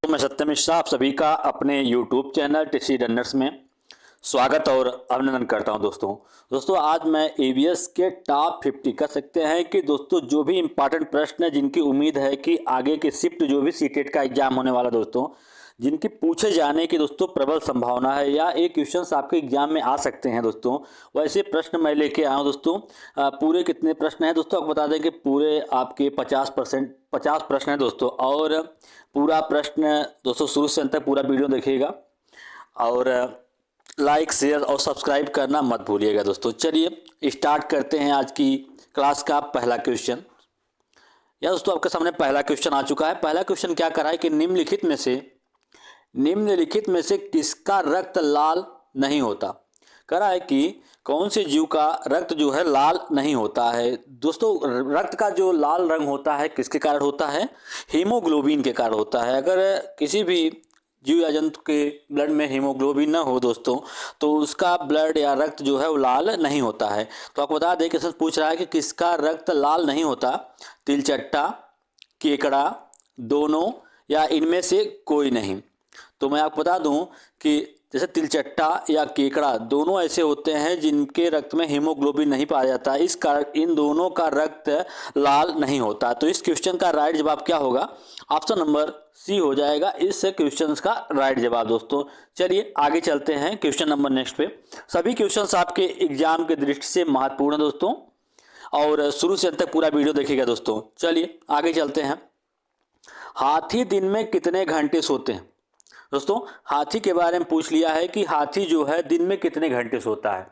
तो मैं सत्यम मिश्रा आप सभी का अपने YouTube चैनल टीसी रनर्स में स्वागत और अभिनंदन करता हूं। दोस्तों आज मैं एवीएस के टॉप 50 कह सकते हैं कि दोस्तों जो भी इंपॉर्टेंट प्रश्न है जिनकी उम्मीद है कि आगे की शिफ्ट जो भी सीटेट का एग्जाम होने वाला दोस्तों जिनकी पूछे जाने की दोस्तों प्रबल संभावना है या एक क्वेश्चंस आपके एग्जाम में आ सकते हैं दोस्तों, वैसे प्रश्न मैं लेके आया हूँ दोस्तों। पूरे कितने प्रश्न हैं दोस्तों आपको बता दें कि पूरे आपके 50 प्रश्न हैं दोस्तों। और पूरा प्रश्न दोस्तों शुरू से अंत तक पूरा वीडियो देखिएगा और लाइक शेयर और सब्सक्राइब करना मत भूलिएगा दोस्तों। चलिए स्टार्ट करते हैं आज की क्लास का पहला क्वेश्चन। या दोस्तों आपके सामने पहला क्वेश्चन आ चुका है। पहला क्वेश्चन क्या करा है कि निम्नलिखित में से किसका रक्त लाल नहीं होता। करा है कि कौन से जीव का रक्त जो है लाल नहीं होता है। दोस्तों रक्त का जो लाल रंग होता है किसके कारण होता है, हीमोग्लोबिन के कारण होता है। अगर किसी भी जीव या जंतु के ब्लड में हीमोग्लोबिन ना हो दोस्तों तो उसका ब्लड या रक्त जो है वो लाल नहीं होता है। तो आपको बता दें क्वेश्चन पूछ रहा है कि किसका रक्त लाल नहीं होता। तिलचट्टा, केकड़ा, दोनों या इनमें से कोई नहीं। तो मैं आपको बता दूं कि जैसे तिलचट्टा या केकड़ा दोनों ऐसे होते हैं जिनके रक्त में हीमोग्लोबिन नहीं पाया जाता, इस कारण इन दोनों का रक्त लाल नहीं होता। तो इस क्वेश्चन का राइट जवाब क्या होगा, ऑप्शन नंबर सी हो जाएगा इस क्वेश्चन का राइट जवाब दोस्तों। चलिए आगे चलते हैं क्वेश्चन नंबर नेक्स्ट पे। सभी क्वेश्चन आपके एग्जाम के दृष्टि से महत्वपूर्ण है दोस्तों और शुरू से अंत तक पूरा वीडियो देखिएगा दोस्तों। चलिए आगे चलते हैं। हाथी दिन में कितने घंटे सोते हैं। दोस्तों हाथी के बारे में पूछ लिया है कि हाथी जो है दिन में कितने घंटे सोता है।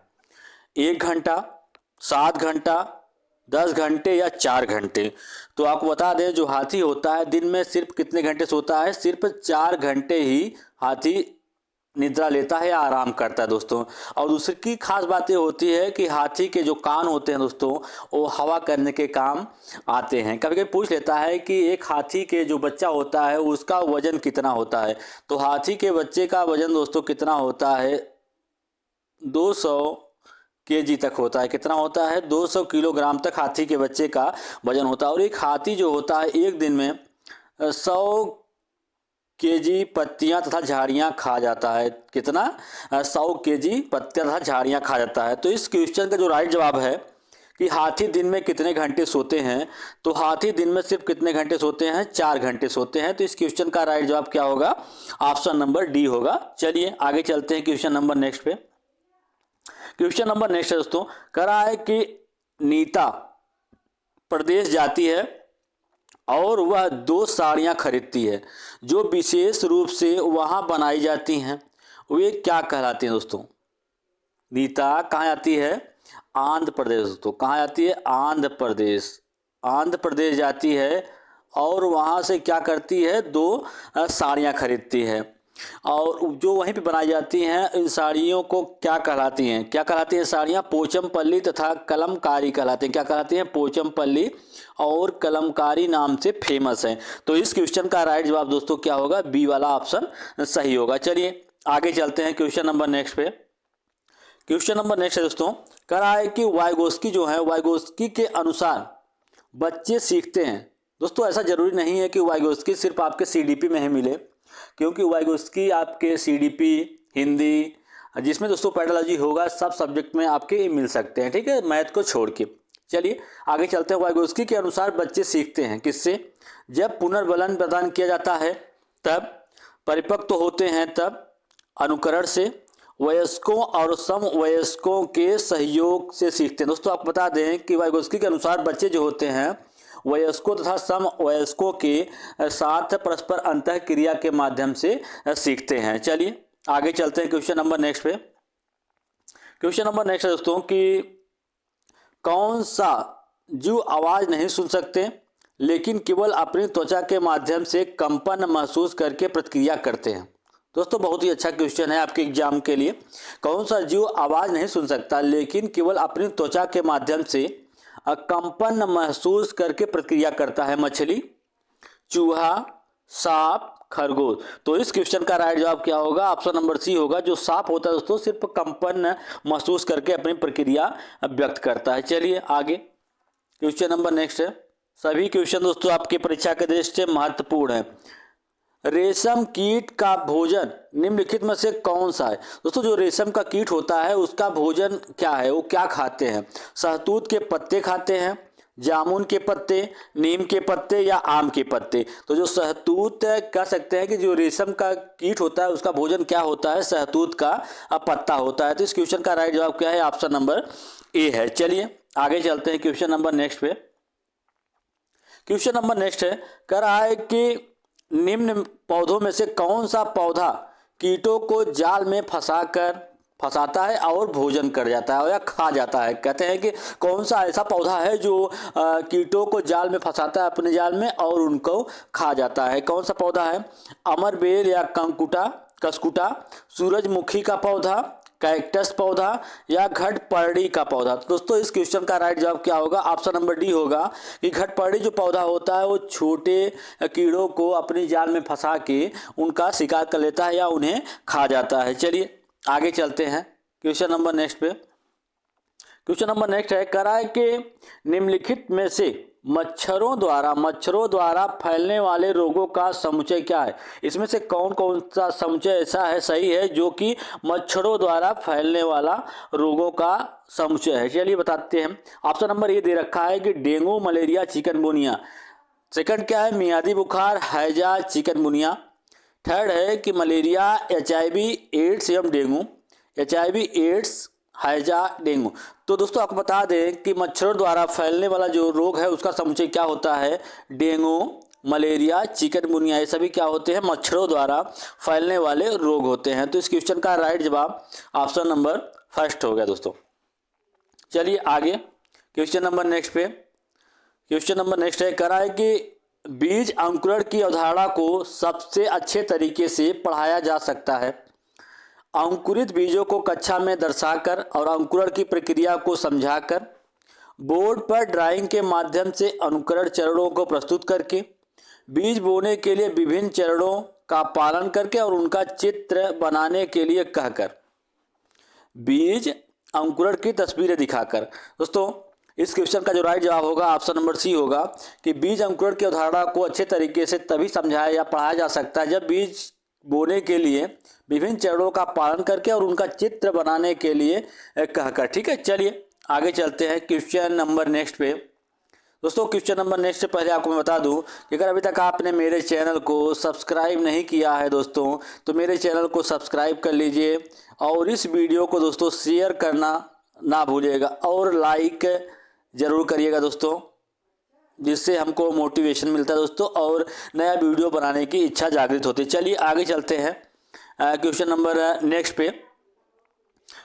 1 घंटा, 7 घंटा, 10 घंटे या 4 घंटे। तो आपको बता दें जो हाथी होता है दिन में सिर्फ कितने घंटे सोता है, सिर्फ 4 घंटे ही हाथी निद्रा लेता है या आराम करता है दोस्तों। और दूसरी की खास बात ये होती है कि हाथी के जो कान होते हैं दोस्तों वो हवा करने के काम आते हैं। कभी कभी पूछ लेता है कि एक हाथी के जो बच्चा होता है उसका वजन कितना होता है। तो हाथी के बच्चे का वजन दोस्तों कितना होता है, 200 केजी तक होता है। कितना होता है, 200 किलोग्राम तक हाथी के बच्चे का वजन होता है। और एक हाथी जो होता है एक दिन में 100 केजी पत्तियां तथा झाड़ियां खा जाता है। कितना, 100 केजी पत्तियां तथा झाड़ियां खा जाता है। तो इस क्वेश्चन का जो राइट जवाब है कि हाथी दिन में कितने घंटे सोते हैं, तो हाथी दिन में सिर्फ कितने घंटे सोते हैं, 4 घंटे सोते हैं। तो इस क्वेश्चन का राइट जवाब क्या होगा, ऑप्शन नंबर डी होगा। चलिए आगे चलते हैं क्वेश्चन नंबर नेक्स्ट पे। क्वेश्चन नंबर नेक्स्ट है दोस्तों, करा है कि नीता प्रदेश जाती है और वह 2 साड़ियाँ खरीदती है जो विशेष रूप से वहाँ बनाई जाती हैं, वे क्या कहलाती हैं दोस्तों। नीता कहाँ जाती है, आंध्र प्रदेश दोस्तों। कहाँ जाती है, आंध्र प्रदेश। आंध्र प्रदेश जाती है और वहाँ से क्या करती है, 2 साड़ियाँ खरीदती है और जो वहीं पे बनाई जाती हैं इन साड़ियों को क्या कहलाती हैं, क्या कहलाती हैं साड़ियाँ, पोचमपल्ली तथा कलमकारी कहलाती हैं। क्या कहलाती हैं, पोचमपल्ली और कलमकारी नाम से फेमस है। तो इस क्वेश्चन का राइट जवाब दोस्तों क्या होगा, बी वाला ऑप्शन सही होगा। चलिए आगे चलते हैं क्वेश्चन नंबर नेक्स्ट पे। क्वेश्चन नंबर नेक्स्ट है दोस्तों, कह रहा है कि वाइगोस्की जो है वाइगोस्की के अनुसार बच्चे सीखते हैं। दोस्तों ऐसा जरूरी नहीं है कि वाइगोस्की सिर्फ आपके सीडीपी में ही मिले, क्योंकि वाइगोस्की आपके सीडीपी, हिंदी, जिसमें दोस्तों पेडोलॉजी होगा, सब सब्जेक्ट में आपके मिल सकते हैं, ठीक है, मैथ को छोड़ के। चलिए आगे चलते हैं। वाइगोस्की के अनुसार बच्चे सीखते हैं किससे, जब पुनर्बलन प्रदान किया जाता है तब, परिपक्व होते हैं तब, अनुकरण से, वयस्कों और समवयस्कों के सहयोग से सीखते हैं। दोस्तों आपको बता दें कि वाइगोस्की के अनुसार बच्चे जो होते हैं वयस्कों तथा समवयस्कों के साथ परस्पर अंतः क्रिया के माध्यम से सीखते हैं। चलिए आगे चलते हैं क्वेश्चन नंबर नेक्स्ट पे। क्वेश्चन नंबर नेक्स्ट है दोस्तों कि कौन सा जीव आवाज नहीं सुन सकते लेकिन केवल अपनी त्वचा के माध्यम से कंपन महसूस करके प्रतिक्रिया करते हैं। दोस्तों बहुत ही अच्छा क्वेश्चन है आपके एग्जाम के लिए। कौन सा जीव आवाज नहीं सुन सकता लेकिन केवल अपनी त्वचा के माध्यम से कंपन महसूस करके प्रतिक्रिया करता है, मछली, चूहा, सांप, खरगोश। तो इस क्वेश्चन का राइट जवाब क्या होगा, ऑप्शन नंबर सी होगा। जो सांप होता है दोस्तों सिर्फ कंपन महसूस करके अपनी प्रक्रिया व्यक्त करता है। चलिए आगे क्वेश्चन नंबर नेक्स्ट है। सभी क्वेश्चन दोस्तों आपके परीक्षा के दृष्टि से महत्वपूर्ण है। रेशम कीट का भोजन निम्नलिखित में से कौन सा है? दोस्तों जो रेशम का कीट होता है उसका भोजन क्या है, वो क्या खाते हैं? शहतूत के पत्ते खाते हैं, जामुन के पत्ते, नीम के पत्ते या आम के पत्ते? तो जो शहतूत कह सकते हैं कि जो रेशम का कीट होता है उसका भोजन क्या होता है? शहतूत का पत्ता होता है। तो इस क्वेश्चन का राइट जवाब क्या है? ऑप्शन नंबर ए है। चलिए आगे चलते हैं क्वेश्चन नंबर नेक्स्ट पे। क्वेश्चन नंबर नेक्स्ट है, कह रहा है कि निम्न पौधों में से कौन सा पौधा कीटों को जाल में फंसाता है और भोजन कर जाता है या खा जाता है? कहते हैं कि कौन सा ऐसा पौधा है जो कीटों को जाल में फंसाता है अपने जाल में और उनको खा जाता है? कौन सा पौधा है? अमरबेल या कसकुटा, सूरजमुखी का पौधा, कैक्टस पौधा या घटपर्णी का पौधा? तो दोस्तों इस क्वेश्चन का राइट जवाब क्या होगा? ऑप्शन नंबर डी होगा कि घटपर्णी जो पौधा होता है वो छोटे कीड़ों को अपनी जाल में फंसा के उनका शिकार कर लेता है या उन्हें खा जाता है। चलिए आगे चलते हैं क्वेश्चन नंबर नेक्स्ट पे। क्वेश्चन नंबर नेक्स्ट है, कह रहा है कि निम्नलिखित में से मच्छरों द्वारा फैलने वाले रोगों का समुच्चय क्या है? इसमें से कौन कौन सा समुच्चय ऐसा है सही है जो कि मच्छरों द्वारा फैलने वाला रोगों का समुच्चय है? चलिए बताते हैं। ऑप्शन नंबर ए दे रखा है कि डेंगू, मलेरिया, चिकनगुनिया। सेकंड क्या है? मियादी बुखार, हैजा, चिकनगुनिया। थर्ड है कि मलेरिया, HIV एड्स एवं डेंगू, HIV एड्स, हैजा, डेंगू। तो दोस्तों आपको बता दें कि मच्छरों द्वारा फैलने वाला जो रोग है उसका समुच्चय क्या होता है? डेंगू, मलेरिया, चिकनगुनिया, ये सभी क्या होते हैं? मच्छरों द्वारा फैलने वाले रोग होते हैं। तो इस क्वेश्चन का राइट जवाब ऑप्शन नंबर फर्स्ट हो गया दोस्तों। चलिए आगे क्वेश्चन नंबर नेक्स्ट पे। क्वेश्चन नंबर नेक्स्ट है, कह रहा है कि बीज अंकुरण की अवधारणा को सबसे अच्छे तरीके से पढ़ाया जा सकता है। अंकुरित बीजों को कक्षा में दर्शाकर और अंकुरण की प्रक्रिया को समझाकर, बोर्ड पर ड्राइंग के माध्यम से अनुकरण चरणों को प्रस्तुत करके, बीज बोने के लिए विभिन्न चरणों का पालन करके और उनका चित्र बनाने के लिए कहकर, बीज अंकुरण की तस्वीरें दिखाकर। दोस्तों इस क्वेश्चन का जो राइट जवाब होगा ऑप्शन नंबर सी होगा कि बीज अंकुरण की अवधारणा को अच्छे तरीके से तभी समझाया या पढ़ाया जा सकता है जब बीज बोने के लिए विभिन्न चरणों का पालन करके और उनका चित्र बनाने के लिए कहकर। ठीक है, चलिए आगे चलते हैं क्वेश्चन नंबर नेक्स्ट पे। दोस्तों क्वेश्चन नंबर नेक्स्ट से पहले आपको मैं बता दूं कि अगर अभी तक आपने मेरे चैनल को सब्सक्राइब नहीं किया है दोस्तों तो मेरे चैनल को सब्सक्राइब कर लीजिए और इस वीडियो को दोस्तों शेयर करना ना भूलिएगा और लाइक ज़रूर करिएगा दोस्तों, जिससे हमको मोटिवेशन मिलता है दोस्तों और नया वीडियो बनाने की इच्छा जागृत होती है। चलिए आगे चलते हैं क्वेश्चन नंबर नेक्स्ट पे।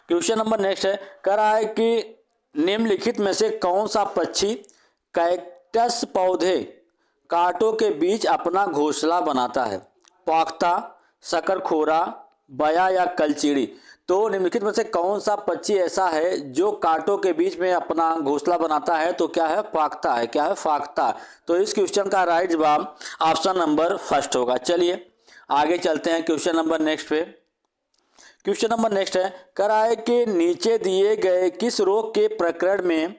क्वेश्चन नंबर नेक्स्ट है, कह रहा है कि निम्नलिखित में से कौन सा पक्षी कैक्टस पौधे कांटों के बीच अपना घोंसला बनाता है? पाख्ता, शकरखोरा, बया या कलचीड़ी? तो निम्नलिखित में से कौन सा पक्षी ऐसा है जो कांटों के बीच में अपना घोंसला बनाता है? तो क्या है? फाख्ता है। क्या है? फाख्ता। तो इस क्वेश्चन का राइट जवाब ऑप्शन नंबर फर्स्ट होगा। चलिए आगे चलते हैं क्वेश्चन नंबर नेक्स्ट पे। क्वेश्चन नंबर नेक्स्ट है, कह रहा है कि नीचे दिए गए किस रोग के प्रकरण में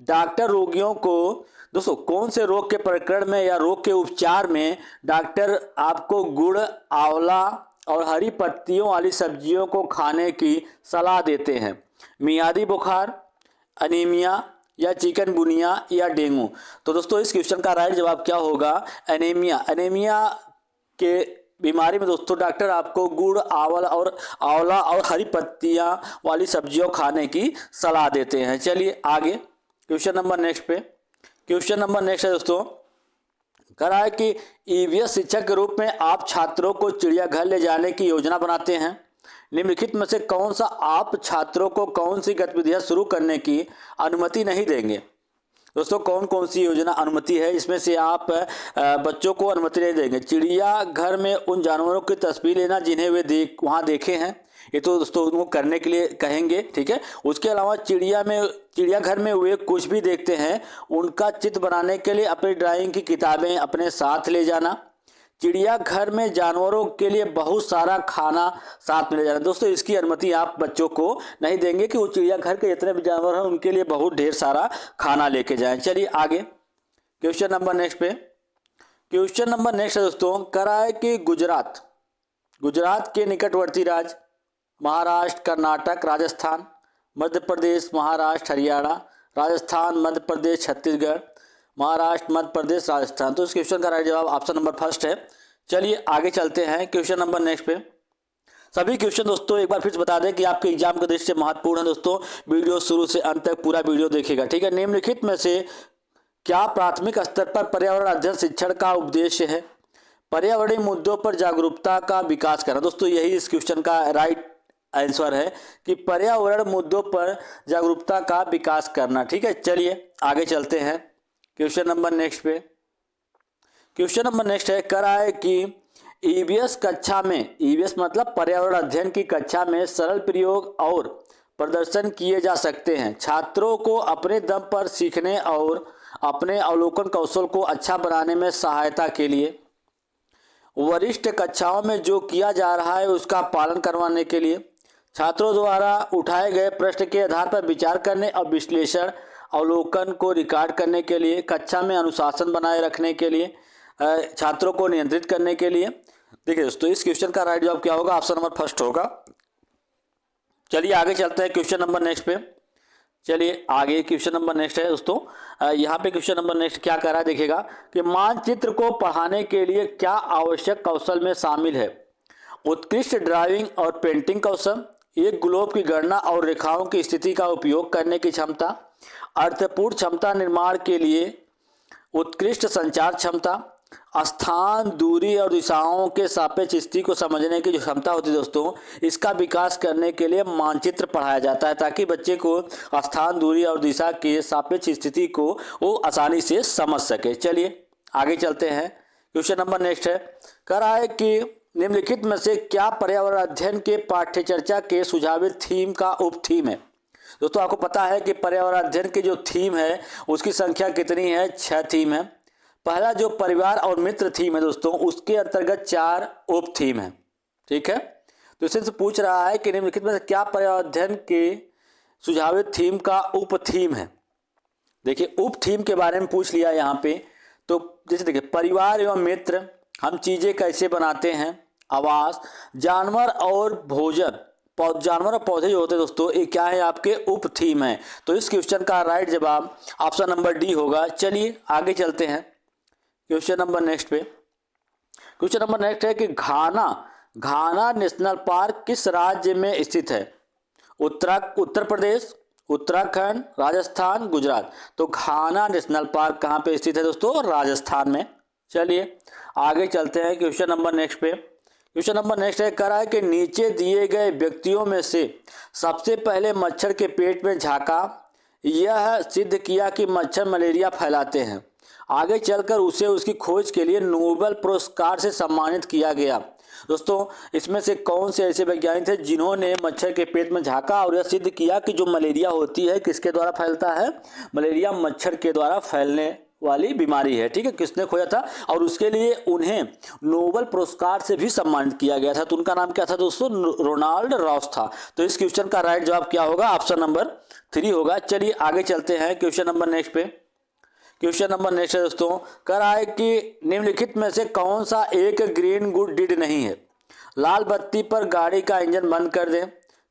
डॉक्टर रोगियों को, दोस्तों कौन से रोग के प्रकरण में या रोग के उपचार में डॉक्टर आपको गुड़, आंवला और हरी पत्तियों वाली सब्जियों को खाने की सलाह देते हैं? मियादी बुखार, अनीमिया या चिकनगुनिया या डेंगू? तो दोस्तों इस क्वेश्चन का राइट जवाब क्या होगा? एनीमिया। एनीमिया के बीमारी में दोस्तों डॉक्टर आपको गुड़, आंवला और हरी पत्तियां वाली सब्जियों खाने की सलाह देते हैं। चलिए आगे क्वेश्चन नंबर नेक्स्ट पे। क्वेश्चन नंबर नेक्स्ट है दोस्तों, कह रहा है कि EVS शिक्षक के रूप में आप छात्रों को चिड़ियाघर ले जाने की योजना बनाते हैं। निम्नलिखित में से कौन सा आप छात्रों को कौन सी गतिविधियां शुरू करने की अनुमति नहीं देंगे? दोस्तों कौन कौन सी योजना अनुमति है इसमें से आप बच्चों को अनुमति नहीं देंगे? चिड़ियाघर में उन जानवरों की तस्वीर लेना जिन्हें वे वहाँ देखे हैं, ये तो दोस्तों उनको करने के लिए कहेंगे। ठीक है, उसके अलावा चिड़ियाघर में वे कुछ भी देखते हैं उनका चित्र बनाने के लिए अपनी ड्राइंग की किताबें अपने साथ ले जाना। चिड़ियाघर में जानवरों के लिए बहुत सारा खाना साथ में ले जाना। दोस्तों इसकी अनुमति आप बच्चों को नहीं देंगे कि वो चिड़ियाघर के जितने भी जानवर हैं उनके लिए बहुत ढेर सारा खाना लेके जाएं। चलिए आगे क्वेश्चन नंबर नेक्स्ट पे। क्वेश्चन नंबर नेक्स्ट है दोस्तों, करा है कि गुजरात के निकटवर्ती राज्य महाराष्ट्र, कर्नाटक, राजस्थान, मध्य प्रदेश, महाराष्ट्र, हरियाणा, राजस्थान, मध्य प्रदेश, छत्तीसगढ़, महाराष्ट्र, मध्य प्रदेश, राजस्थान। तो इस क्वेश्चन का राइट जवाब ऑप्शन नंबर फर्स्ट है। चलिए आगे चलते हैं क्वेश्चन नंबर नेक्स्ट पे। सभी क्वेश्चन दोस्तों एक बार फिर से बता दें कि आपके एग्जाम के दृष्टि से महत्वपूर्ण है दोस्तों, वीडियो शुरू से अंत तक पूरा वीडियो देखिएगा, ठीक है। निम्नलिखित में से क्या प्राथमिक स्तर पर पर्यावरण अध्ययन शिक्षण का उद्देश्य है? पर्यावरणीय मुद्दों पर जागरूकता का विकास करना। दोस्तों यही इस क्वेश्चन का राइट आंसर है कि पर्यावरण मुद्दों पर जागरूकता का विकास करना, ठीक है। चलिए आगे चलते हैं क्वेश्चन नंबर नेक्स्ट पे। क्वेश्चन नंबर नेक्स्ट है, करा है कि ईवीएस कक्षा में, ईवीएस मतलब पर्यावरण अध्ययन की कक्षा में सरल प्रयोग और प्रदर्शन किए जा सकते हैं। छात्रों को अपने दम पर सीखने और अपने अवलोकन कौशल को अच्छा बनाने में सहायता के लिए वरिष्ठ कक्षाओं में जो किया जा रहा है उसका पालन करवाने के लिए, छात्रों द्वारा उठाए गए प्रश्न के आधार पर विचार करने और विश्लेषण अवलोकन को रिकॉर्ड करने के लिए, कक्षा में अनुशासन बनाए रखने के लिए, छात्रों को नियंत्रित करने के लिए। देखिए दोस्तों इस क्वेश्चन का राइट जवाब क्या होगा? ऑप्शन नंबर फर्स्ट होगा। चलिए आगे चलते हैं क्वेश्चन नंबर नेक्स्ट पे। चलिए आगे क्वेश्चन नंबर नेक्स्ट है दोस्तों, यहाँ पे क्वेश्चन नंबर नेक्स्ट क्या कह रहा है देखिएगा कि मानचित्र को पढ़ाने के लिए क्या आवश्यक कौशल में शामिल है? उत्कृष्ट ड्राइविंग और पेंटिंग कौशल, एक ग्लोब की गणना और रेखाओं की स्थिति का उपयोग करने की क्षमता, अर्थपूर्ण क्षमता निर्माण के लिए उत्कृष्ट संचार क्षमता, स्थान, दूरी और दिशाओं के सापेक्ष स्थिति को समझने की जो क्षमता होती है दोस्तों, इसका विकास करने के लिए मानचित्र पढ़ाया जाता है ताकि बच्चे को स्थान, दूरी और दिशा के सापेक्ष स्थिति को वो आसानी से समझ सके। चलिए आगे चलते हैं क्वेश्चन नंबर नेक्स्ट है, कह रहा है कि निम्नलिखित में से क्या पर्यावरण अध्ययन के पाठ्यचर्चा के सुझावित थीम का उप थीम है? दोस्तों आपको पता है कि पर्यावरण अध्ययन की जो थीम है उसकी संख्या कितनी है? 6 थीम है। पहला जो परिवार और मित्र थीम है दोस्तों, उसके अंतर्गत 4 उप थीम है, ठीक है। तो इससे पूछ रहा है कि निम्नलिखित में से क्या पर्यावरण अध्ययन के सुझावित थीम का उप थीम है? देखिए उप थीम के बारे में पूछ लिया यहाँ पे। तो जैसे देखिए परिवार एवं मित्र, हम चीजें कैसे बनाते हैं, आवास, जानवर और भोजन, जानवर और पौधे जो होते हैं दोस्तों, ये क्या है? आपके उप थीम है। तो इस क्वेश्चन का राइट जवाब ऑप्शन नंबर डी होगा। चलिए आगे चलते हैं क्वेश्चन नंबर नेक्स्ट पे। क्वेश्चन नंबर नेक्स्ट है कि घाना नेशनल पार्क किस राज्य में स्थित है? उत्तर प्रदेश, उत्तराखंड, राजस्थान, गुजरात। तो घाना नेशनल पार्क कहाँ पे स्थित है दोस्तों? राजस्थान में। चलिए आगे चलते हैं क्वेश्चन नंबर नेक्स्ट पे। क्वेश्चन नंबर नेक्स्ट है, कह रहा है कि नीचे दिए गए व्यक्तियों में से सबसे पहले मच्छर के पेट में झांका, यह सिद्ध किया कि मच्छर मलेरिया फैलाते हैं। आगे चलकर उसे उसकी खोज के लिए नोबेल पुरस्कार से सम्मानित किया गया। दोस्तों इसमें से कौन से ऐसे वैज्ञानिक थे जिन्होंने मच्छर के पेट में झांका और यह सिद्ध किया कि जो मलेरिया होती है किसके द्वारा फैलता है? मलेरिया मच्छर के द्वारा फैलने वाली बीमारी है, ठीक है। किसने खोजा था? और उसके लिए उन्हें नोबेल पुरस्कार से भी सम्मानित किया गया था। तो उनका नाम क्या था दोस्तों? रोनाल्ड रॉस था। तो इस क्वेश्चन का राइट जवाब क्या होगा? ऑप्शन नंबर 3 होगा। चलिए आगे चलते हैं क्वेश्चन नंबर नेक्स्ट पे। क्वेश्चन नंबर नेक्स्ट है दोस्तों, कह रहा है कि निम्नलिखित में से कौन सा एक ग्रीन गुड डीड नहीं है? लाल बत्ती पर गाड़ी का इंजन बंद कर दें,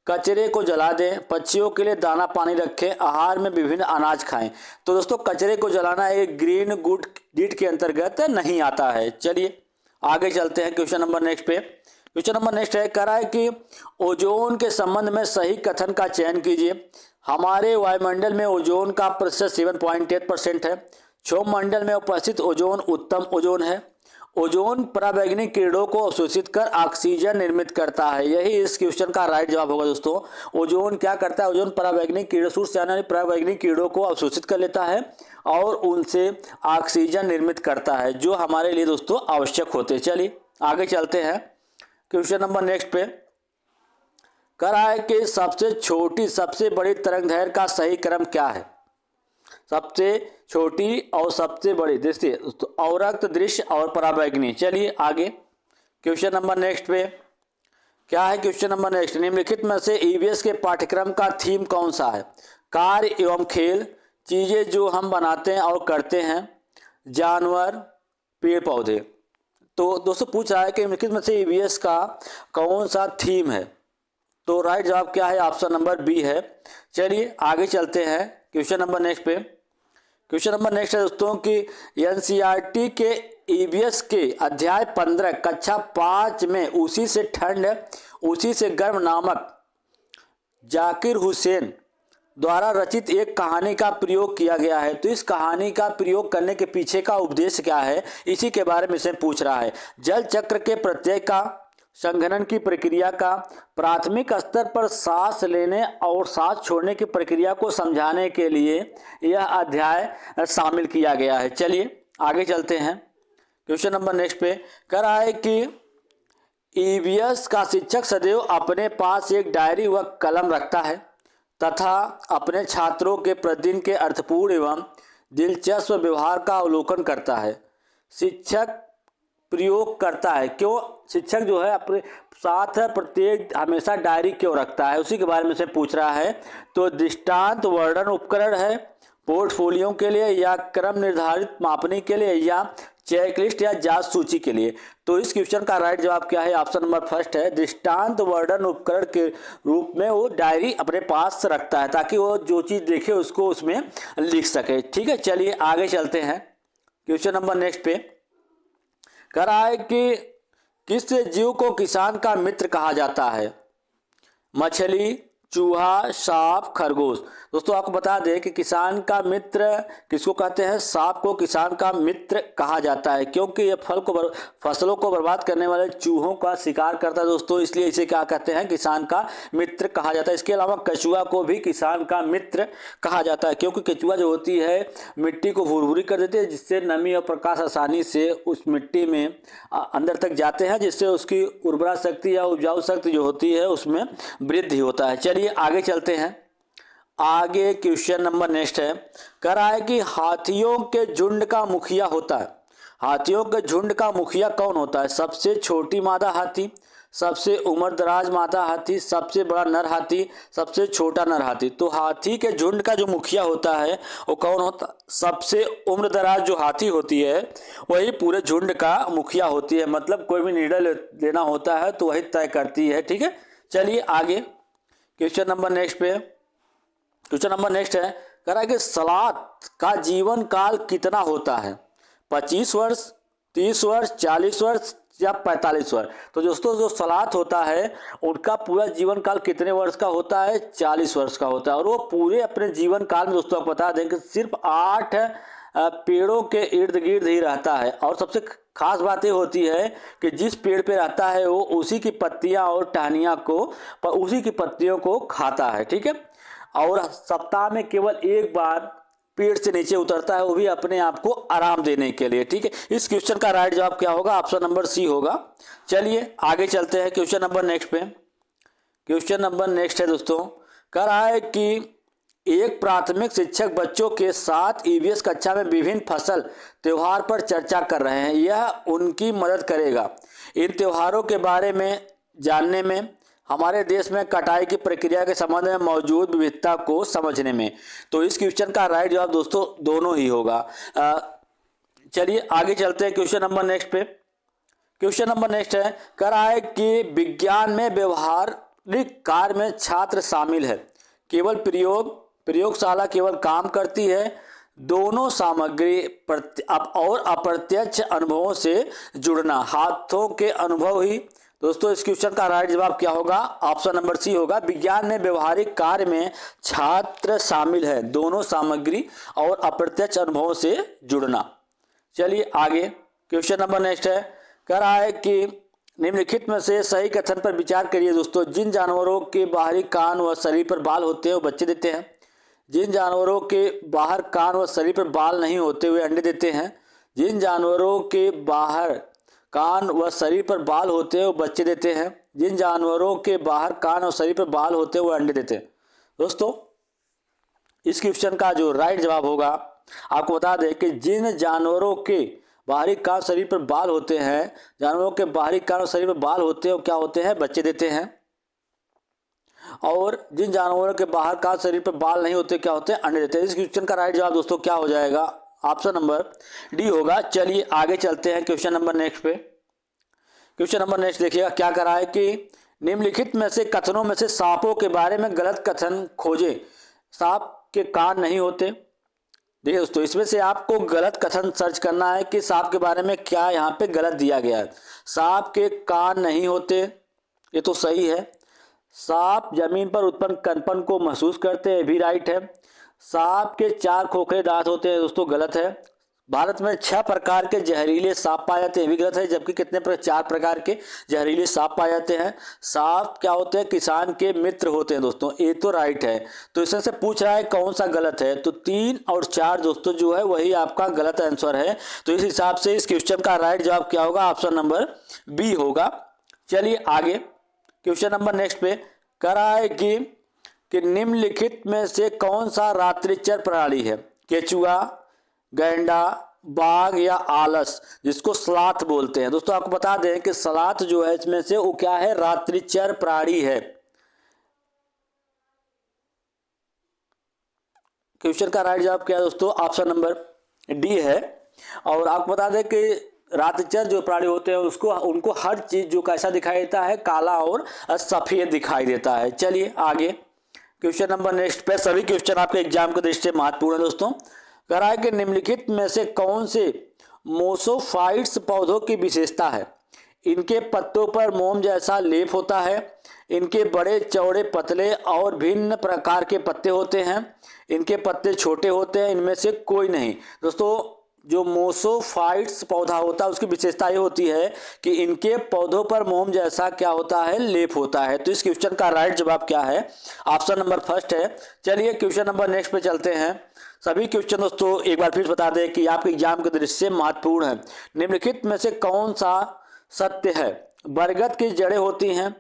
कचरे को जला दें, पक्षियों के लिए दाना पानी रखें, आहार में विभिन्न अनाज खाएं। तो दोस्तों कचरे को जलाना एक ग्रीन गुड डीड के अंतर्गत नहीं आता है। चलिए आगे चलते हैं क्वेश्चन नंबर नेक्स्ट पे। क्वेश्चन नंबर नेक्स्ट है, कह रहा है कि ओजोन के संबंध में सही कथन का चयन कीजिए। हमारे वायुमंडल में ओजोन का प्रतिशत 7.8% है। क्षोभ मंडल में उपस्थित ओजोन उत्तम ओजोन है। ओजोन पराबैंगनी किरणों को अवशोषित कर ऑक्सीजन निर्मित करता है। यही इस क्वेश्चन का राइट जवाब होगा दोस्तों। ओजोन क्या करता है? ओजोन पराबैंगनी किरणों, सूर्य से आने वाली पराबैंगनी किरणों को अवशोषित कर लेता है और उनसे ऑक्सीजन निर्मित करता है, जो हमारे लिए दोस्तों आवश्यक होते हैं। चलिए आगे चलते हैं क्वेश्चन नंबर नेक्स्ट पे। कह रहा है कि सबसे छोटी सबसे बड़ी तरंगदैर्घ्य का सही क्रम क्या है? सबसे छोटी और सबसे बड़ी दृश्य, अवरक्त, दृश्य और पराबैंगनी। चलिए आगे क्वेश्चन नंबर नेक्स्ट पे क्या है? क्वेश्चन नंबर नेक्स्ट, निम्नलिखित में से ईवीएस के पाठ्यक्रम का थीम कौन सा है? कार्य एवं खेल, चीजें जो हम बनाते हैं और करते हैं, जानवर, पेड़ पौधे। तो दोस्तों पूछ रहा है कि निम्नलिखित में से ईवीएस का कौन सा थीम है। तो राइट जवाब क्या है, ऑप्शन नंबर बी है। चलिए आगे चलते हैं क्वेश्चन नंबर नेक्स्ट पे। क्वेश्चन नंबर नेक्स्ट है दोस्तों कि एनसीईआरटी के ईवीएस के अध्याय 15 कक्षा 5 में उसी से ठंड उसी से गर्म नामक जाकिर हुसैन द्वारा रचित एक कहानी का प्रयोग किया गया है। तो इस कहानी का प्रयोग करने के पीछे का उद्देश्य क्या है, इसी के बारे में से पूछ रहा है। जल चक्र के प्रत्यय का, संघनन की प्रक्रिया का, प्राथमिक स्तर पर सांस लेने और सांस छोड़ने की प्रक्रिया को समझाने के लिए यह अध्याय शामिल किया गया है। चलिए आगे चलते हैं क्वेश्चन नंबर नेक्स्ट पे। कह रहा है कि ईवीएस का शिक्षक सदैव अपने पास एक डायरी व कलम रखता है तथा अपने छात्रों के प्रतिदिन के अर्थपूर्ण एवं दिलचस्प व्यवहार का अवलोकन करता है। शिक्षक प्रयोग करता है, क्यों शिक्षक जो है अपने साथ प्रत्येक हमेशा डायरी क्यों रखता है, उसी के बारे में से पूछ रहा है। तो दृष्टांत वर्णन उपकरण है, पोर्टफोलियो के लिए, या क्रम निर्धारित मापने के लिए, या चेकलिस्ट या जांच सूची के लिए। तो इस क्वेश्चन का राइट जवाब क्या है, ऑप्शन नंबर फर्स्ट है। दृष्टांत वर्णन उपकरण के रूप में वो डायरी अपने पास रखता है ताकि वो जो चीज़ देखे उसको उसमें लिख सके। ठीक है, चलिए आगे चलते हैं क्वेश्चन नंबर नेक्स्ट पे। कह रहा है कि किस जीव को किसान का मित्र कहा जाता है। मछली, चूहा, सांप, खरगोश। दोस्तों आपको बता दें कि किसान का मित्र किसको कहते हैं, सांप को किसान का मित्र कहा जाता है, क्योंकि ये फसलों को बर्बाद करने वाले चूहों का शिकार करता है दोस्तों, इसलिए इसे क्या कहते हैं, किसान का मित्र कहा जाता है। इसके अलावा कछुआ को भी किसान का मित्र कहा जाता है, क्योंकि कछुआ जो होती है मिट्टी को भुरभुरी कर देती है, जिससे नमी और प्रकाश आसानी से उस मिट्टी में अंदर तक जाते हैं, जिससे उसकी उर्वरा शक्ति या उपजाऊ शक्ति जो होती है उसमें वृद्धि होता है। चलिए आगे चलते हैं। आगे क्वेश्चन नंबर नेक्स्ट है। कह रहा है कि हाथियों के झुंड का मुखिया होता है। हाथियों के झुंड का मुखिया कौन होता है। सबसे छोटी मादा हाथी, सबसे उम्रदराज मादा हाथी, सबसे बड़ा नर हाथी, सबसे छोटा नर हाथी। तो हाथी के झुंड का जो मुखिया होता है वो कौन होता, सबसे उम्रदराज जो हाथी होती है वही पूरे झुंड का मुखिया होती है। मतलब कोई भी निर्णय लेना होता है तो वही तय करती है। ठीक है, चलिए आगे क्वेश्चन नंबर नेक्स्ट पे। क्वेश्चन नंबर नेक्स्ट है, कह रहा है कि सलात का जीवन काल कितना होता है। 25 वर्ष, 30 वर्ष, 40 वर्ष या 45 वर्ष। तो दोस्तों जो सलात होता है उनका पूरा जीवन काल कितने वर्ष का होता है, 40 वर्ष का होता है। और वो पूरे अपने जीवन काल में दोस्तों आपको बता दें कि सिर्फ 8 पेड़ों के इर्द गिर्द ही रहता है। और सबसे खास बात ये होती है कि जिस पेड़ पे रहता है वो उसी की पत्तियां और टहनियां को उसी की पत्तियों को खाता है। ठीक है, और सप्ताह में केवल एक बार पेड़ से नीचे उतरता है, वो भी अपने आप को आराम देने के लिए। ठीक है, इस क्वेश्चन का राइट जवाब क्या होगा, ऑप्शन नंबर सी होगा। चलिए आगे चलते हैं क्वेश्चन नंबर नेक्स्ट पे। क्वेश्चन नंबर नेक्स्ट है दोस्तों, कह रहा है कि एक प्राथमिक शिक्षक बच्चों के साथ ईवीएस कक्षा में विभिन्न फसल त्योहार पर चर्चा कर रहे हैं। यह उनकी मदद करेगा इन त्योहारों के बारे में जानने में, हमारे देश में कटाई की प्रक्रिया के संबंध में मौजूद विविधता को समझने में। तो इस क्वेश्चन का राइट जवाब दोस्तों दोनों ही होगा। चलिए आगे चलते हैं क्वेश्चन नंबर नेक्स्ट पे। क्वेश्चन नंबर नेक्स्ट है, कह रहा है कि विज्ञान में व्यवहारिक कार्य में छात्र शामिल है, केवल प्रयोगशाला केवल काम करती है, दोनों सामग्री और अप्रत्यक्ष अनुभवों से जुड़ना, हाथों के अनुभव ही। दोस्तों इस क्वेश्चन का राइट जवाब क्या होगा, ऑप्शन नंबर सी होगा। विज्ञान में व्यवहारिक कार्य में छात्र शामिल है, दोनों सामग्री और अप्रत्यक्ष अनुभवों से जुड़ना। चलिए आगे क्वेश्चन नंबर नेक्स्ट है, कह रहा है कि निम्नलिखित में से सही कथन पर विचार करिए दोस्तों। जिन जानवरों के बाहरी कान व शरीर पर बाल होते हैं वो बच्चे देते हैं। जिन जानवरों के बाहर कान व शरीर पर बाल नहीं होते हुए अंडे देते हैं। जिन जानवरों के बाहर कान व शरीर पर बाल होते हैं वो बच्चे देते हैं। जिन जानवरों के बाहर कान और शरीर पर बाल होते हैं वो अंडे देते हैं। दोस्तों इस क्वेश्चन का जो राइट जवाब होगा, आपको बता दें कि जिन जानवरों के बाहरी कान शरीर पर बाल होते हैं, जानवरों के बाहरी कान और शरीर पर बाल होते हैं वो क्या होते हैं, बच्चे देते हैं। और जिन जानवरों के बाहर कान शरीर पर बाल नहीं होते क्या होते हैं, अंडे देते हैं। इस क्वेश्चन का राइट जवाब दोस्तों क्या हो जाएगा, ऑप्शन नंबर डी होगा। चलिए आगे चलते हैं क्वेश्चन नंबर नेक्स्ट पे। क्वेश्चन नंबर नेक्स्ट देखिएगा क्या करा है कि निम्नलिखित में से कथनों में से सांपों के बारे में गलत कथन खोजें। सांप के कान नहीं होते। देखिए दोस्तों, इसमें से आपको गलत कथन सर्च करना है कि सांप के बारे में क्या यहाँ पे गलत दिया गया है। सांप के कान नहीं होते, ये तो सही है। सांप जमीन पर उत्पन्न कंपन को महसूस करते हैं, भी राइट है। सांप के 4 खोखले दांत होते हैं, दोस्तों गलत है। भारत में 6 प्रकार के जहरीले सांप पाए जाते हैं, भी गलत है। जबकि कितने 4 प्रकार के जहरीले सांप पाए जाते हैं। सांप क्या होते हैं, किसान के मित्र होते हैं दोस्तों, ये तो राइट है। तो इसमें से पूछ रहा है कौन सा गलत है, तो 3 और 4 दोस्तों जो है वही आपका गलत आंसर है। तो इस हिसाब से इस क्वेश्चन का राइट जवाब क्या होगा, ऑप्शन नंबर बी होगा। चलिए आगे क्वेश्चन नंबर नेक्स्ट पे करा है कि निम्नलिखित में से कौन सा रात्रिचर प्राणी है। केचुआ, गैंडा, बाघ या आलस, जिसको स्लॉथ बोलते हैं। दोस्तों आपको बता दें कि स्लॉथ जो है इसमें से वो क्या है, रात्रिचर प्राणी है। क्वेश्चन का राइट जवाब क्या है दोस्तों, ऑप्शन नंबर डी है। और आपको बता दें कि रात्रिचर जो प्राणी होते हैं उनको हर चीज जो कैसा दिखाई देता है, काला और सफेद दिखाई देता है। चलिए आगे क्वेश्चन नंबर नेक्स्ट पे। सभी क्वेश्चन आपके एग्जाम के दृष्टि से महत्वपूर्ण है दोस्तों। कह रहा है कि निम्नलिखित में से कौन से मोसोफाइट्स पौधों की विशेषता है। इनके पत्तों पर मोम जैसा लेप होता है। इनके बड़े चौड़े पतले और भिन्न प्रकार के पत्ते होते हैं। इनके पत्ते छोटे होते हैं। इनमें से कोई नहीं। दोस्तों जो मोसोफाइट्स पौधा होता है उसकी विशेषता ये होती है कि इनके पौधों पर मोम जैसा क्या होता है, लेप होता है। तो इस क्वेश्चन का राइट जवाब क्या है, ऑप्शन नंबर फर्स्ट है। चलिए क्वेश्चन नंबर नेक्स्ट पे चलते हैं। सभी क्वेश्चन दोस्तों एक बार फिर बता दें कि आपके एग्जाम के दृष्टि से महत्वपूर्ण है। निम्नलिखित में से कौन सा सत्य है। बरगद की जड़ें होती हैं।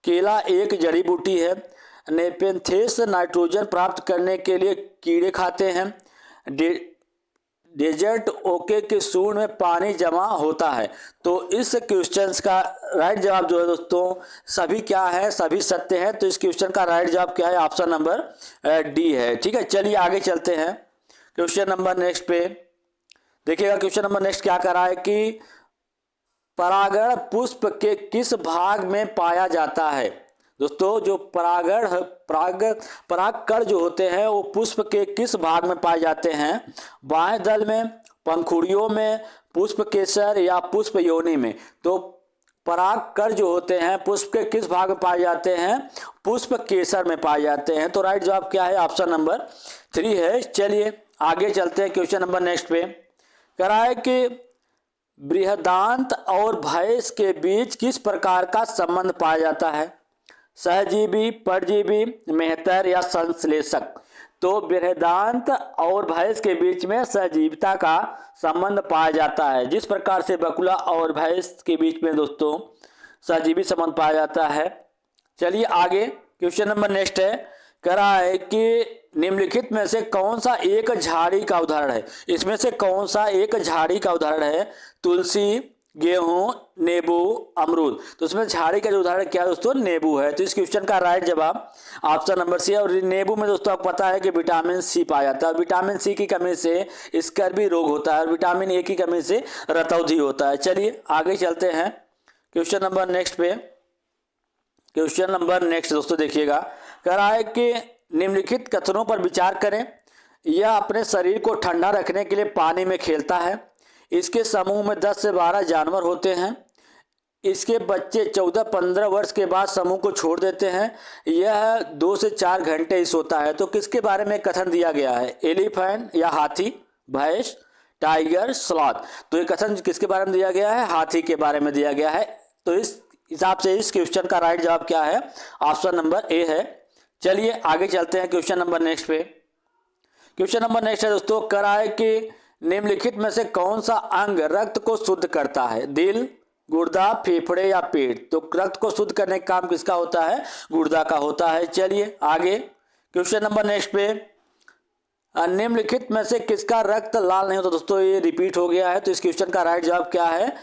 केला एक जड़ी बूटी है। नेपेंथेस नाइट्रोजन प्राप्त करने के लिए कीड़े खाते हैं। डेजर्ट ओके के सूंड में पानी जमा होता है। तो इस क्वेश्चन का राइट जवाब जो है दोस्तों सभी क्या है, सभी सत्य है। तो इस क्वेश्चन का राइट जवाब क्या है, ऑप्शन नंबर डी है। ठीक है, चलिए आगे चलते हैं क्वेश्चन नंबर नेक्स्ट पे। देखिएगा क्वेश्चन नंबर नेक्स्ट क्या कर रहा है कि परागण पुष्प के किस भाग में पाया जाता है। दोस्तों जो परागकण जो होते हैं वो पुष्प के किस भाग में पाए जाते हैं। बाएं दल में, पंखुड़ियों में, पुष्प केसर या पुष्प योनि में। तो परागकण जो होते हैं पुष्प के किस भाग में पाए जाते हैं, पुष्प केसर में पाए जाते हैं। तो राइट जवाब क्या है, ऑप्शन नंबर 3 है। चलिए आगे चलते हैं क्वेश्चन नंबर नेक्स्ट पे। कह रहा है कि बृहदान्त और भैंस के बीच किस प्रकार का संबंध पाया जाता है। सहजीवी, परजीवी, मेहतर या संश्लेषक। तो बृहदान्त और भैंस के बीच में सहजीविता का संबंध पाया जाता है। जिस प्रकार से बकुला और भैंस के बीच में दोस्तों सहजीवी संबंध पाया जाता है। चलिए आगे क्वेश्चन नंबर नेक्स्ट है। कह रहा है कि निम्नलिखित में से कौन सा एक झाड़ी का उदाहरण है। इसमें से कौन सा एक झाड़ी का उदाहरण है। तुलसी, गेहूं, नींबू, अमरूद। तो इसमें झाड़ी का जो उदाहरण क्या है दोस्तों, नींबू है। तो इस क्वेश्चन का राइट जवाब ऑप्शन नंबर सी है। और नींबू में दोस्तों आपको पता है कि विटामिन सी पाया जाता है। विटामिन सी की कमी से स्कर्वी रोग होता है और विटामिन ए की कमी से रतौंधी होता है। चलिए आगे चलते हैं क्वेश्चन नंबर नेक्स्ट पे। क्वेश्चन नंबर नेक्स्ट दोस्तों देखिएगा, कह रहा है कि निम्नलिखित कथनों पर विचार करें। यह अपने शरीर को ठंडा रखने के लिए पानी में खेलता है। इसके समूह में 10 से 12 जानवर होते हैं। इसके बच्चे 14-15 वर्ष के बाद समूह को छोड़ देते हैं। यह 2 से 4 घंटे ही सोता है। तो किसके बारे में कथन दिया गया है, एलिफेंट या हाथी, भैंस, टाइगर, स्लॉथ। तो ये कथन किसके बारे में दिया गया है, हाथी के बारे में दिया गया है। तो इस हिसाब से इस क्वेश्चन का राइट जवाब क्या है, ऑप्शन नंबर ए है। चलिए आगे चलते हैं क्वेश्चन नंबर नेक्स्ट पे। क्वेश्चन नंबर नेक्स्ट है दोस्तों, कह रहा है कि निम्नलिखित में से कौन सा अंग रक्त को शुद्ध करता है। दिल, गुर्दा, फेफड़े या पेट। तो रक्त को शुद्ध करने का काम किसका होता है, गुर्दा का होता है। चलिए आगे क्वेश्चन नंबर नेक्स्ट पे। निम्नलिखित में से किसका रक्त लाल नहीं होता। दोस्तों ये रिपीट हो गया है। तो इस क्वेश्चन का राइट जवाब क्या है,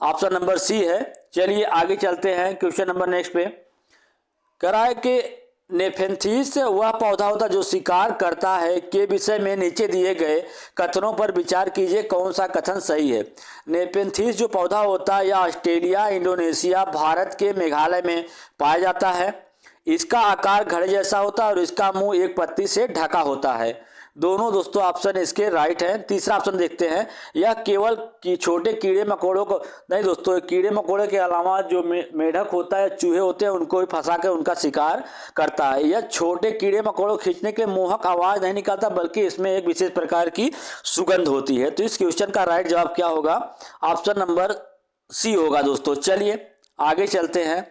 ऑप्शन नंबर सी है। चलिए आगे चलते हैं क्वेश्चन नंबर नेक्स्ट पे। कह रहा है कि नेफेंथीस वह पौधा होता है जो शिकार करता है के विषय में नीचे दिए गए कथनों पर विचार कीजिए, कौन सा कथन सही है। नेफेंथीस जो पौधा होता है यह ऑस्ट्रेलिया, इंडोनेशिया, भारत के मेघालय में पाया जाता है। इसका आकार घड़े जैसा होता है और इसका मुंह एक पत्ती से ढका होता है। दोनों दोस्तों ऑप्शन इसके राइट हैं। तीसरा ऑप्शन देखते हैं, यह केवल छोटे कीड़े मकोड़ों को नहीं दोस्तों, कीड़े मकोड़े के अलावा जो मेढक होता है, चूहे होते हैं, उनको भी फंसा कर उनका शिकार करता है। यह छोटे कीड़े मकोड़ों खींचने के मोहक आवाज नहीं निकालता, बल्कि इसमें एक विशेष प्रकार की सुगंध होती है। तो इस क्वेश्चन का राइट जवाब क्या होगा? ऑप्शन नंबर सी होगा दोस्तों। चलिए आगे चलते हैं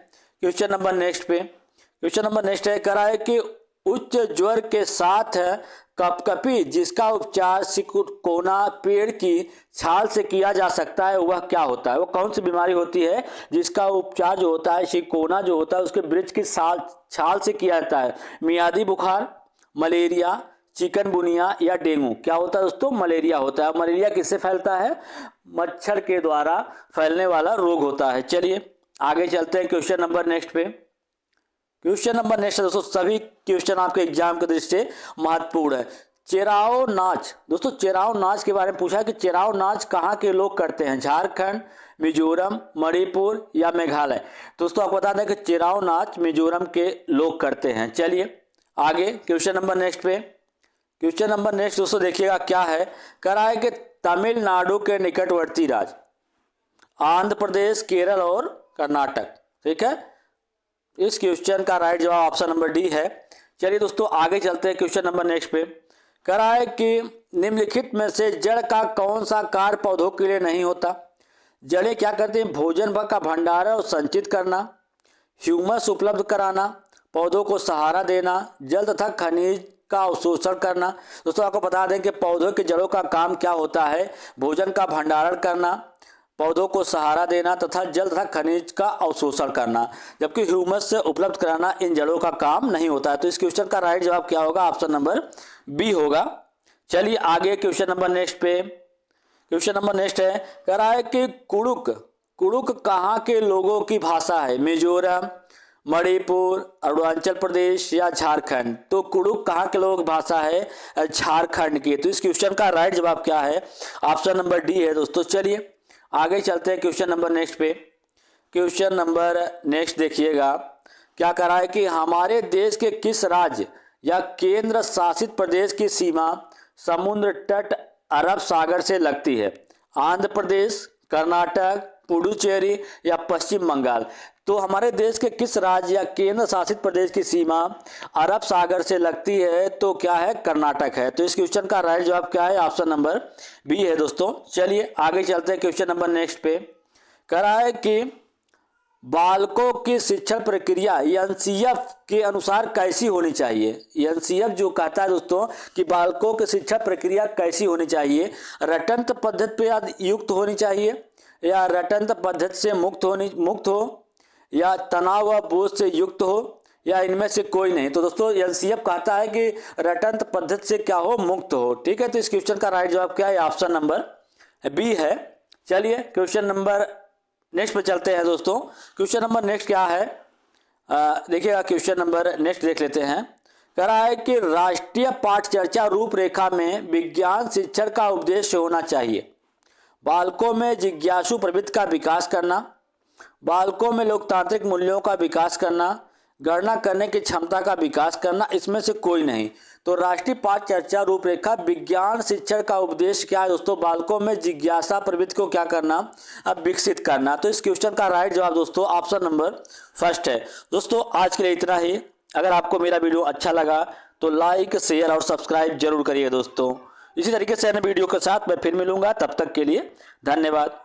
क्वेश्चन नंबर नेक्स्ट पे। क्वेश्चन नंबर नेक्स्ट है, करा है कि उच्च ज्वर के साथ कपकपी जिसका उपचार सिकुड़कोना पेड़ की छाल से किया जा सकता है, वह क्या होता है? वो कौन सी बीमारी होती है जिसका उपचार जो होता है सिकुड़कोना जो होता है उसके वृक्ष की छाल से किया जाता है? मियादी बुखार, मलेरिया, चिकनगुनिया या डेंगू? क्या होता है दोस्तों? मलेरिया होता है। मलेरिया किससे फैलता है? मच्छर के द्वारा फैलने वाला रोग होता है। चलिए आगे चलते हैं क्वेश्चन नंबर नेक्स्ट पे। क्वेश्चन नंबर नेक्स्ट दोस्तों, सभी क्वेश्चन आपके एग्जाम के दृष्टि से महत्वपूर्ण है। चेराओ नाच दोस्तों, चेराओ नाच के बारे में पूछा है कि चेराओ नाच कहाँ के लोग करते हैं? झारखंड, मिजोरम, मणिपुर या मेघालय? दोस्तों आपको बता दें कि चेराओ नाच मिजोरम के लोग करते हैं। चलिए आगे क्वेश्चन नंबर नेक्स्ट पे। क्वेश्चन नंबर नेक्स्ट दोस्तों देखिएगा क्या है, कह रहा है कि तमिलनाडु के निकटवर्ती राज्य आंध्र प्रदेश, केरल और कर्नाटक। ठीक है, इस क्वेश्चन का राइट जवाब ऑप्शन नंबर डी है। चलिए दोस्तों आगे चलते हैं क्वेश्चन नंबर नेक्स्ट पे। कह रहा है कि निम्नलिखित में से जड़ का कौन सा कार्य पौधों के लिए नहीं होता? जड़ें क्या करती हैं? भोजन का भंडारण और संचित करना, ह्यूमस उपलब्ध कराना, पौधों को सहारा देना, जल तथा खनिज का अवशोषण करना। दोस्तों आपको बता दें कि पौधों की जड़ों का काम क्या होता है? भोजन का भंडारण करना, पौधों को सहारा देना तथा जल तथा खनिज का अवशोषण करना, जबकि ह्यूमस से उपलब्ध कराना इन जड़ों का काम नहीं होता है। तो इस क्वेश्चन का राइट जवाब क्या होगा? ऑप्शन नंबर बी होगा। चलिए आगे क्वेश्चन नंबर नेक्स्ट पे। क्वेश्चन नंबर नेक्स्ट है, कह रहा है कि कुड़ुक कहाँ के लोगों की भाषा है? मिजोरम, मणिपुर, अरुणाचल प्रदेश या झारखंड? तो कुड़ुक कहाँ के लोगों की भाषा है? झारखंड की। तो इस क्वेश्चन का राइट जवाब क्या है? ऑप्शन नंबर डी है दोस्तों। चलिए आगे चलते हैं क्वेश्चन नंबर नेक्स्ट पे। क्वेश्चन नंबर नेक्स्ट देखिएगा क्या कह रहा है कि हमारे देश के किस राज्य या केंद्र शासित प्रदेश की सीमा समुद्र तट अरब सागर से लगती है? आंध्र प्रदेश, कर्नाटक, पुडुचेरी या पश्चिम बंगाल? तो हमारे देश के किस राज्य या केंद्र शासित प्रदेश की सीमा अरब सागर से लगती है? तो क्या है? कर्नाटक है। तो इस क्वेश्चन का राइट जवाब क्या है? ऑप्शन नंबर बी है दोस्तों। चलिए आगे चलते हैं क्वेश्चन नंबर नेक्स्ट पे। कह रहा है कि बालकों की शिक्षण प्रक्रिया एनसीएफ के अनुसार कैसी होनी चाहिए? एनसीएफ जो कहता है दोस्तों कि बालकों की शिक्षण प्रक्रिया कैसी होनी चाहिए? रटंत पद्धति पे युक्त होनी चाहिए या रटंत पद्धति से मुक्त हो या तनाव व बोझ से युक्त हो या इनमें से कोई नहीं? तो दोस्तों एनसीएफ कहता है कि रटंत पद्धति से क्या हो? मुक्त हो। ठीक है, तो इस क्वेश्चन का राइट जवाब क्या है? ऑप्शन नंबर बी है। चलिए क्वेश्चन नंबर नेक्स्ट पे चलते हैं दोस्तों। क्वेश्चन नंबर नेक्स्ट क्या है देखिएगा, क्वेश्चन नंबर नेक्स्ट देख लेते हैं। कह रहा है कि राष्ट्रीय पाठ चर्चा रूपरेखा में विज्ञान शिक्षण का उद्देश्य होना चाहिए? बालकों में जिज्ञासु प्रवृत्ति का विकास करना, बालकों में लोकतांत्रिक मूल्यों का विकास करना, गणना करने की क्षमता का विकास करना, इसमें से कोई नहीं। तो राष्ट्रीय पाठ चर्चा रूपरेखा विज्ञान शिक्षण का उद्देश्य क्या है दोस्तों? बालकों में जिज्ञासा प्रवृत्ति को क्या करना? अब विकसित करना। तो इस क्वेश्चन का राइट जवाब दोस्तों ऑप्शन नंबर फर्स्ट है। दोस्तों आज के लिए इतना ही। अगर आपको मेरा वीडियो अच्छा लगा तो लाइक, शेयर और सब्सक्राइब जरूर करिए दोस्तों। इसी तरीके से अन्य वीडियो के साथ मैं फिर मिलूंगा, तब तक के लिए धन्यवाद।